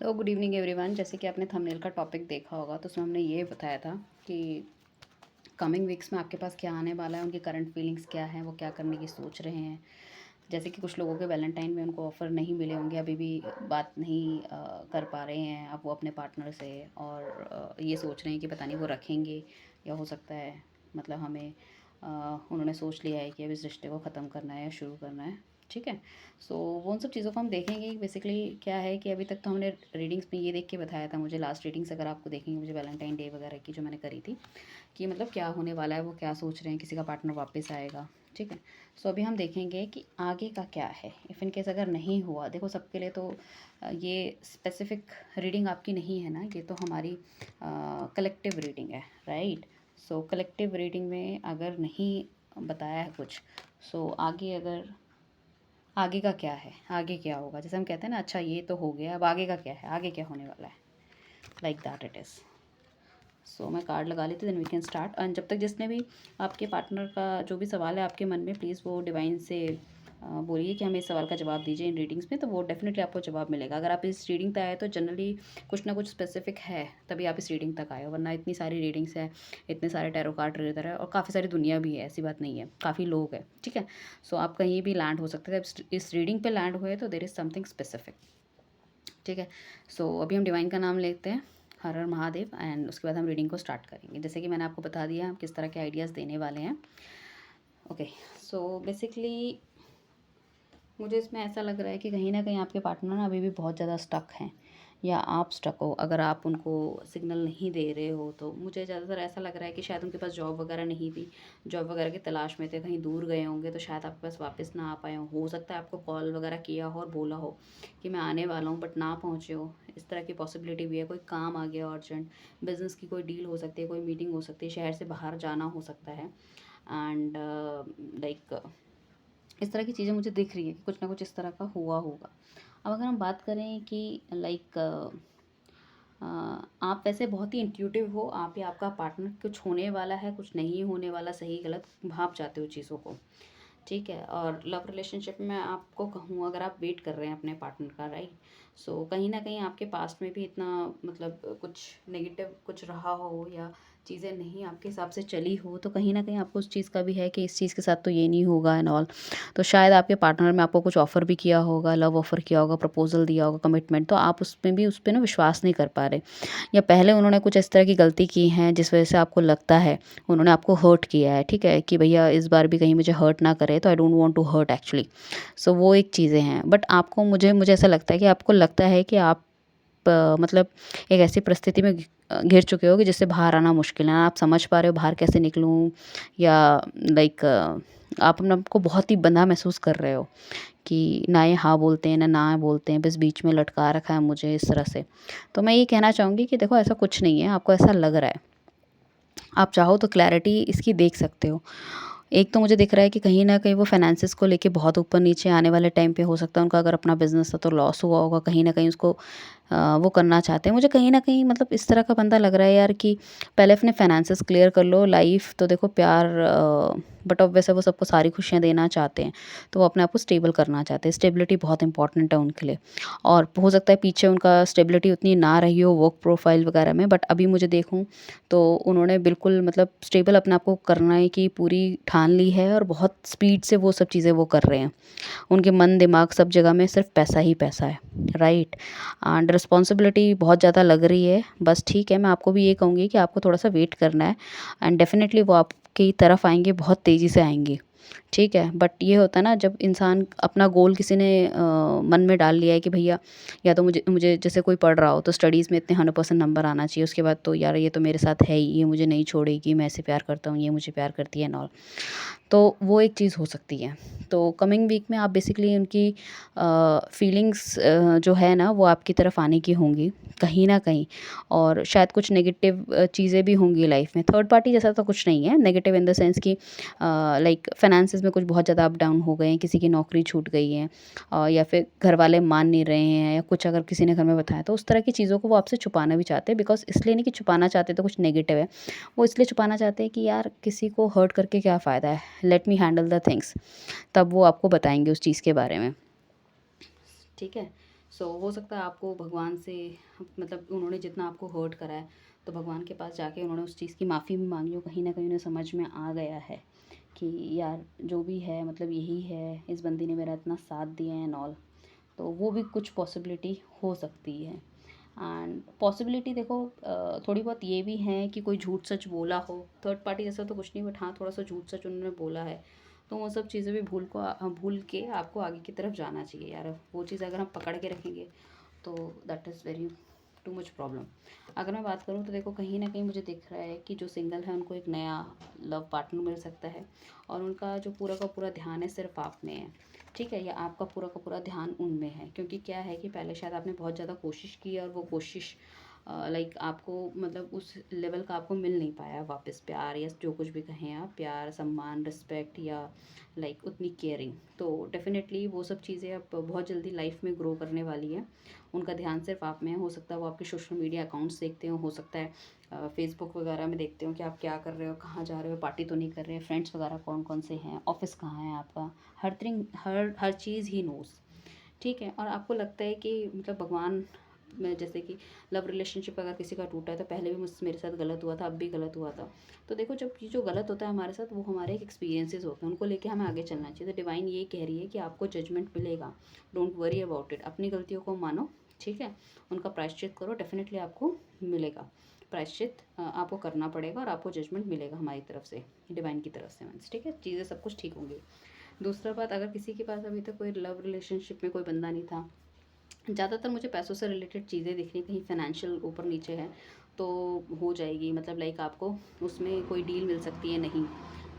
Hello, good evening everyone. जैसे कि आपने थंबनेल का टॉपिक देखा होगा तो उसमें हमने ये बताया था कि कमिंग वीक्स में आपके पास क्या आने वाला है, उनकी करंट फीलिंग्स क्या हैं, वो क्या करने की सोच रहे हैं। जैसे कि कुछ लोगों के वैलेंटाइन में उनको ऑफ़र नहीं मिले होंगे, अभी भी बात नहीं कर पा रहे हैं अब वो अपने पार्टनर से, और ये सोच रहे हैं कि पता नहीं वो रखेंगे या हो सकता है मतलब हमें उन्होंने सोच लिया है कि अब इस रिश्ते को ख़त्म करना है या शुरू करना है। ठीक है। सो वो उन सब चीज़ों को हम देखेंगे कि बेसिकली क्या है कि अभी तक तो हमने रीडिंग्स में ये देख के बताया था। मुझे लास्ट रीडिंग्स अगर आपको देखेंगे, मुझे वैलेंटाइन डे वगैरह की जो मैंने करी थी, कि मतलब क्या होने वाला है, वो क्या सोच रहे हैं, किसी का पार्टनर वापस आएगा। ठीक है। सो अभी हम देखेंगे कि आगे का क्या है। इफ़ इन केस अगर नहीं हुआ, देखो सबके लिए तो ये स्पेसिफिक रीडिंग आपकी नहीं है ना, ये तो हमारी कलेक्टिव रीडिंग है, राइट। सो कलेक्टिव रीडिंग में अगर नहीं बताया है कुछ, सो आगे अगर आगे का क्या है, आगे क्या होगा, जैसे हम कहते हैं ना, अच्छा ये तो हो गया, अब आगे का क्या है, आगे क्या होने वाला है, like that it is. So मैं कार्ड लगा लेती, then we can start. And जब तक जिसने भी आपके पार्टनर का जो भी सवाल है आपके मन में, प्लीज़ वो डिवाइन से बोलिए कि हमें इस सवाल का जवाब दीजिए इन रीडिंग्स में, तो वो डेफिनेटली आपको जवाब मिलेगा। अगर आप इस रीडिंग तक आए तो जनरली कुछ ना कुछ स्पेसिफिक है, तभी आप इस रीडिंग तक आए हो, वरना इतनी सारी रीडिंग्स है, इतने सारे टैरो कार्ड रीडर है और काफ़ी सारी दुनिया भी है, ऐसी बात नहीं है, काफ़ी लोग हैं। ठीक है। सो आप कहीं भी लैंड हो सकते हैं, जब इस रीडिंग पे लैंड हुए तो देर इज़ समथिंग स्पेसिफिक। ठीक है। सो अभी हम डिवाइन का नाम लेते हैं, हर हर महादेव, एंड उसके बाद हम रीडिंग को स्टार्ट करेंगे। जैसे कि मैंने आपको बता दिया हम किस तरह के आइडियाज़ देने वाले हैं। ओके। सो बेसिकली मुझे इसमें ऐसा लग रहा है कि कहीं ना कहीं आपके पार्टनर ना अभी भी बहुत ज़्यादा स्टक हैं, या आप स्टक हो। अगर आप उनको सिग्नल नहीं दे रहे हो तो मुझे ज़्यादातर ऐसा लग रहा है कि शायद उनके पास जॉब वगैरह नहीं थी, जॉब वगैरह की तलाश में थे, कहीं दूर गए होंगे, तो शायद आपके पास वापस ना आ पाए हों। हो सकता है आपको कॉल वगैरह किया हो और बोला हो कि मैं आने वाला हूँ, बट ना पहुँचे हो। इस तरह की पॉसिबिलिटी भी है। कोई काम आ गया अर्जेंट, बिजनेस की कोई डील हो सकती है, कोई मीटिंग हो सकती है, शहर से बाहर जाना हो सकता है। एंड लाइक इस तरह की चीज़ें मुझे दिख रही है कि कुछ ना कुछ इस तरह का हुआ होगा। अब अगर हम बात करें कि लाइक आप वैसे बहुत ही इंट्यूटिव हो, आप या आपका पार्टनर, कुछ होने वाला है, कुछ नहीं होने वाला, सही गलत भाप जाते हो चीज़ों को। ठीक है। और लव रिलेशनशिप में आपको कहूँ, अगर आप वेट कर रहे हैं अपने पार्टनर का, राइट, सो कहीं ना कहीं आपके पास्ट में भी इतना मतलब कुछ नेगेटिव कुछ रहा हो, या चीज़ें नहीं आपके हिसाब से चली हो, तो कहीं ना कहीं आपको उस चीज़ का भी है कि इस चीज़ के साथ तो ये नहीं होगा एंड ऑल। तो शायद आपके पार्टनर में आपको कुछ ऑफ़र भी किया होगा, लव ऑफ़र किया होगा, प्रपोजल दिया होगा, कमिटमेंट, तो आप उसमें भी उस पे ना विश्वास नहीं कर पा रहे, या पहले उन्होंने कुछ इस तरह की गलती की हैं जिस वजह से आपको लगता है उन्होंने आपको हर्ट किया है। ठीक है, कि भैया इस बार भी कहीं मुझे हर्ट ना करे, तो I don't want to hurt actually. So वो एक चीज़ें हैं, बट आपको मुझे मुझे ऐसा लगता है कि आपको लगता है कि आप मतलब एक ऐसी परिस्थिति में घिर चुके हो कि जिससे बाहर आना मुश्किल है। आप समझ पा रहे हो बाहर कैसे निकलूं, या लाइक आप अपने आप को बहुत ही बंधा महसूस कर रहे हो कि ना ये हाँ बोलते हैं ना ना बोलते हैं, बस बीच में लटका रखा है मुझे इस तरह से। तो मैं ये कहना चाहूँगी कि देखो ऐसा कुछ नहीं है, आपको ऐसा लग रहा है। आप चाहो तो क्लैरिटी इसकी देख सकते हो। एक तो मुझे दिख रहा है कि कहीं न कहीं वो फाइनेंसेस को लेके बहुत ऊपर-नीचे आने वाले टाइम पे, हो सकता है उनका अगर अपना बिज़नेस था तो लॉस हुआ होगा, कहीं न कहीं उसको वो करना चाहते हैं। मुझे कहीं न कहीं मतलब इस तरह का बंदा लग रहा है यार कि पहले अपने फाइनेंसेस क्लियर कर लो। लाइफ़ तो देखो प्यार बट ऑफ वैसे वो सबको सारी खुशियाँ देना चाहते हैं, तो वो अपने आप को स्टेबल करना चाहते हैं। स्टेबिलिटी बहुत इंपॉर्टेंट है उनके लिए, और हो सकता है पीछे उनका स्टेबिलिटी उतनी ना रही हो वर्क प्रोफाइल वगैरह में, बट अभी मुझे देखूँ तो उन्होंने बिल्कुल मतलब स्टेबल अपने आप को करने की पूरी ठान ली है, और बहुत स्पीड से वो सब चीज़ें वो कर रहे हैं। उनके मन दिमाग सब जगह में सिर्फ पैसा ही पैसा है, राइट। एंड रिस्पॉन्सिबिलिटी बहुत ज़्यादा लग रही है। बस ठीक है, मैं आपको भी ये कहूँगी कि आपको थोड़ा सा वेट करना है, एंड डेफिनेटली वो आपकी तरफ आएंगे, बहुत तेज़ी से आएंगे। ठीक है, बट ये होता है ना, जब इंसान अपना गोल किसी ने मन में डाल लिया है कि भैया, या तो मुझे मुझे जैसे कोई पढ़ रहा हो तो स्टडीज़ में इतने 100% नंबर आना चाहिए, उसके बाद तो यार ये तो मेरे साथ है ही, ये मुझे नहीं छोड़ेगी, मैं इसे प्यार करता हूँ, ये मुझे प्यार करती है एंड ऑल। तो वो एक चीज़ हो सकती है। तो कमिंग वीक में आप बेसिकली उनकी फीलिंग्स जो है ना, वो आपकी तरफ आने की होंगी कहीं न कहीं, और शायद कुछ नेगेटिव चीज़ें भी होंगी लाइफ़ में। थर्ड पार्टी जैसा तो कुछ नहीं है, नेगेटिव इन द सेंस कि लाइक फाइनेंसेस में कुछ बहुत ज़्यादा अप डाउन हो गए हैं, किसी की नौकरी छूट गई है, या फिर घर वाले मान नहीं रहे हैं, या कुछ अगर किसी ने घर में बताया, तो उस तरह की चीज़ों को वो आपसे छुपाना भी चाहते हैं। बिकॉज़ इसलिए नहीं कि छुपाना चाहते तो कुछ नेगेटिव है, वो इसलिए छुपाना चाहते हैं कि यार किसी को हर्ट करके क्या फ़ायदा है, let me handle the things. तब वो आपको बताएँगे उस चीज़ के बारे में। ठीक है। हो सकता है आपको भगवान से, मतलब उन्होंने जितना आपको हर्ट करा है, तो भगवान के पास जाके उन्होंने उस चीज़ की माफ़ी भी मांगी हो, कहीं ना कहीं उन्हें समझ में आ गया है कि यार जो भी है मतलब यही है, इस बंदी ने मेरा इतना साथ दिया है एंड ऑल। तो वो भी कुछ पॉसिबिलिटी हो सकती है। एंड पॉसिबिलिटी देखो थोड़ी बहुत ये भी है कि कोई झूठ सच बोला हो, थर्ड पार्टी जैसा तो कुछ नहीं, बट हाँ थोड़ा सा झूठ सच उन्होंने बोला है, तो वो सब चीज़ें भी भूल के आपको आगे की तरफ जाना चाहिए यार। वो चीज़ अगर हम पकड़ के रखेंगे तो that is very too much problem. अगर मैं बात करूँ तो देखो कहीं ना कहीं मुझे दिख रहा है कि जो सिंगल है उनको एक नया लव पार्टनर मिल सकता है, और उनका जो पूरा का पूरा ध्यान है सिर्फ आप में है, ठीक है, या आपका पूरा का पूरा ध्यान उनमें है। क्योंकि क्या है कि पहले शायद आपने बहुत ज़्यादा कोशिश की और वो कोशिश लाइक आपको मतलब उस लेवल का आपको मिल नहीं पाया वापस प्यार, या जो कुछ भी कहें आप, प्यार, सम्मान, रिस्पेक्ट, या लाइक उतनी केयरिंग। तो डेफिनेटली वो सब चीज़ें अब बहुत जल्दी लाइफ में ग्रो करने वाली है। उनका ध्यान सिर्फ आप में है। हो सकता है वो आपके सोशल मीडिया अकाउंट्स देखते हो सकता है फेसबुक वगैरह में देखते हो कि आप क्या कर रहे हो, कहाँ जा रहे हो, पार्टी तो नहीं कर रहे, फ्रेंड्स वगैरह कौन कौन से हैं, ऑफिस कहाँ है आपका, हर चीज़ ही नोज़, ठीक है। और आपको लगता है कि मतलब भगवान में, जैसे कि लव रिलेशनशिप अगर किसी का टूटा है तो पहले भी मुझसे मेरे साथ गलत हुआ था, अब भी गलत हुआ था। तो देखो जब ये जो गलत होता है हमारे साथ, वो हमारे एक एक्सपीरियंसेस होते हैं, उनको लेके हमें आगे चलना चाहिए। तो डिवाइन ये कह रही है कि आपको जजमेंट मिलेगा, डोंट वरी अबाउट इट, अपनी गलतियों को मानो, ठीक है, उनका प्रायश्चित करो, डेफिनेटली आपको मिलेगा। प्रायश्चित आपको करना पड़ेगा और आपको जजमेंट मिलेगा हमारी तरफ से, डिवाइन की तरफ से मीन्स, ठीक है, चीज़ें सब कुछ ठीक होंगी। दूसरा बात, अगर किसी के पास अभी तक कोई लव रिलेशनशिप में कोई बंदा नहीं था, ज़्यादातर मुझे पैसों से रिलेटेड चीज़ें दिख रही, कहीं फाइनेंशियल ऊपर नीचे है तो हो जाएगी, मतलब लाइक आपको उसमें कोई डील मिल सकती है, नहीं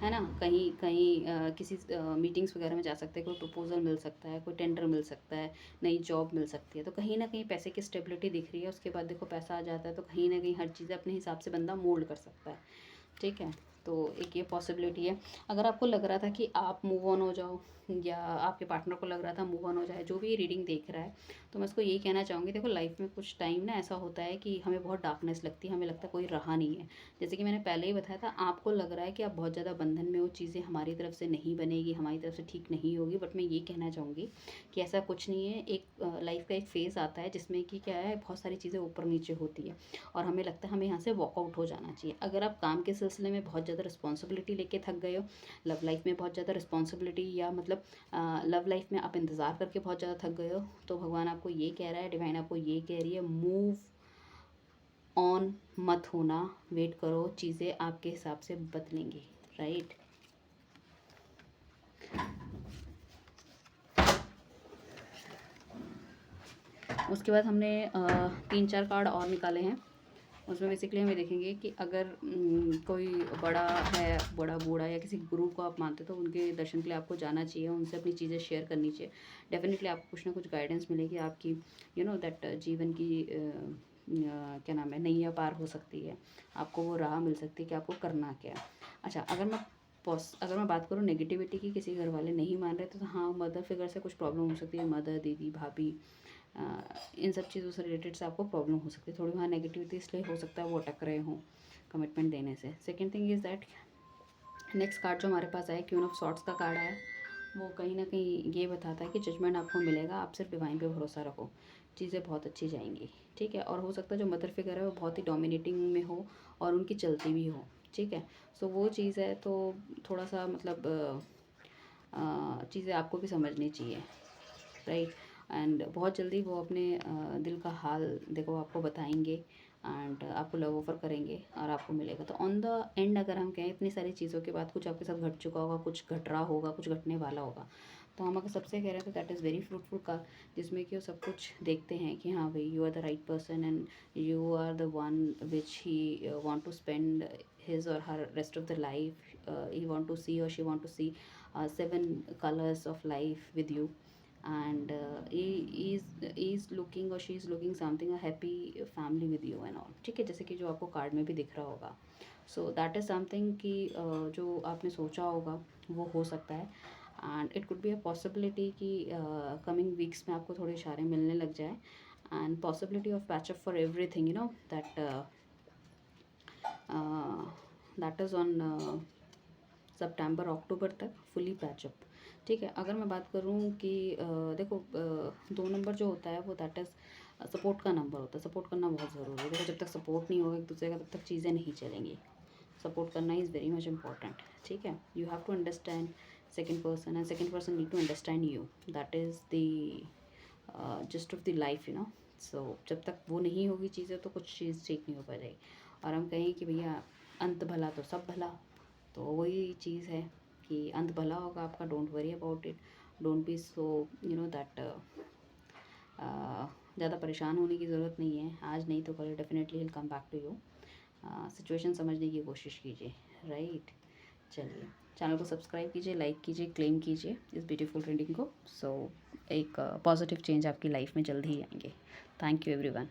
है ना, कहीं कहीं किसी मीटिंग्स वगैरह में जा सकते हैं, कोई प्रपोजल मिल सकता है, कोई टेंडर मिल सकता है, नई जॉब मिल सकती है। तो कहीं ना कहीं पैसे की स्टेबिलिटी दिख रही है। उसके बाद देखो पैसा आ जाता है तो कहीं ना कहीं हर चीज़ें अपने हिसाब से बंदा मोल्ड कर सकता है, ठीक है। तो एक ये पॉसिबिलिटी है। अगर आपको लग रहा था कि आप मूव ऑन हो जाओ, या आपके पार्टनर को लग रहा था मूव ऑन हो जाए, जो भी ये रीडिंग देख रहा है, तो मैं उसको यही कहना चाहूँगी, देखो लाइफ में कुछ टाइम ना ऐसा होता है कि हमें बहुत डार्कनेस लगती है, हमें लगता है कोई रहा नहीं है। जैसे कि मैंने पहले ही बताया था, आपको लग रहा है कि आप बहुत ज़्यादा बंधन में हो, चीज़ें हमारी तरफ से नहीं बनेगी, हमारी तरफ से ठीक नहीं होगी, बट मैं ये कहना चाहूँगी कि ऐसा कुछ नहीं है। एक लाइफ का एक फ़ेज़ आता है जिसमें कि क्या है, बहुत सारी चीज़ें ऊपर नीचे होती है, और हमें लगता है हमें यहाँ से वॉकआउट हो जाना चाहिए। अगर आप काम के सिलसिले में बहुत ज़्यादा रिस्पॉन्सिबिलिटी लेके थक गए हो, लव लाइफ में बहुत ज़्यादा रिस्पॉन्सिबिलिटी, या मतलब लव लाइफ में आप इंतज़ार करके बहुत ज़्यादा थक गए हो, तो भगवान आपको ये कह रहा है, डिवाइन आपको ये कह रही है, मूव ऑन मत होना, वेट करो, चीज़ें आपके हिसाब से बदलेंगी, राइट। उसके बाद हमने 3-4 कार्ड और निकाले हैं। उसमें बेसिकली हमें देखेंगे कि अगर कोई बड़ा है, बड़ा बूढ़ा या किसी गुरु को आप मानते हो तो उनके दर्शन के लिए आपको जाना चाहिए, उनसे अपनी चीज़ें शेयर करनी चाहिए। डेफिनेटली आपको कुछ ना कुछ गाइडेंस मिलेगी, आपकी यू नो दैट जीवन की क्या नाम है, नैया पार हो सकती है, आपको वो राह मिल सकती है कि आपको करना क्या है। अच्छा, अगर मैं बात करूँ नेगेटिविटी की, किसी घर वाले नहीं मान रहे तो हाँ, मदर फिगर से कुछ प्रॉब्लम हो सकती है, मदर, दीदी, भाभी, इन सब चीज़ों से रिलेटेड से आपको प्रॉब्लम हो सकती है थोड़ी। वहाँ नेगेटिविटी इसलिए हो सकता है वो अटक रहे हों कमिटमेंट देने से। Second thing is that, next card जो हमारे पास आया, क्वीन ऑफ सॉर्ट्स का कार्ड आया, वो कहीं ना कहीं ये बताता है कि जजमेंट आपको मिलेगा, आप सिर्फ डिवाइन पे भरोसा रखो, चीज़ें बहुत अच्छी जाएंगी, ठीक है। और हो सकता है जो मदर फिगर है वो बहुत ही डोमिनेटिंग में हो और उनकी चलती भी हो, ठीक है। सो वो चीज़ है, तो थोड़ा सा मतलब चीज़ें आपको भी समझनी चाहिए, राइट। एंड बहुत जल्दी वो अपने दिल का हाल देखो आपको बताएंगे, एंड आपको लव ऑफर करेंगे और आपको मिलेगा। तो ऑन द एंड अगर हम कहें, इतनी सारी चीज़ों के बाद कुछ आपके साथ घट चुका होगा, कुछ घट रहा होगा, कुछ घटने वाला होगा, तो हम अगर सबसे कह रहे हैं तो दैट इज़ वेरी फ्रूटफुल का, जिसमें कि वो सब कुछ देखते हैं कि हाँ भाई, you are the right person and you are the one which he want to spend his or her rest of the life. He want to see or she want to see 7 colors of life with you, and he is looking or she is looking something a happy family with you and all, ठीक है, जैसे कि जो आपको card में भी दिख रहा होगा। सो दैट इज़ समथिंग कि जो आपने सोचा होगा वो हो सकता है, and it could be a possibility कि कमिंग वीक्स में आपको थोड़े इशारे मिलने लग जाए, and possibility of patch up for everything, you know that is on सितंबर अक्टूबर तक फुली पैचअप। ठीक है। अगर मैं बात करूँ कि देखो 2 नंबर जो होता है वो दैट इज़ सपोर्ट का नंबर होता है। सपोर्ट करना बहुत ज़रूरी है। देखो जब तक सपोर्ट नहीं होगा एक दूसरे का तब तक चीज़ें नहीं चलेंगी। सपोर्ट करना इज़ वेरी मच इम्पॉर्टेंट। ठीक है। You have to understand second person and second person need to understand you. That is the gist of the life, so जब तक वो नहीं होगी चीज़ें तो कुछ चीज़ ठीक नहीं हो पाएगी। और हम कहें कि भैया अंत भला तो सब भला, तो वही चीज़ है कि अंत भला होगा आपका। Don't worry about it, don't be so that ज़्यादा परेशान होने की ज़रूरत नहीं है। आज नहीं तो कल definitely will come back to you. Situation समझने की कोशिश कीजिए, राइट। चलिए, चैनल को सब्सक्राइब कीजिए, लाइक कीजिए, क्लेम कीजिए इस ब्यूटीफुल रीडिंग को। सो एक पॉजिटिव चेंज आपकी लाइफ में जल्द ही आएंगे। Thank you everyone.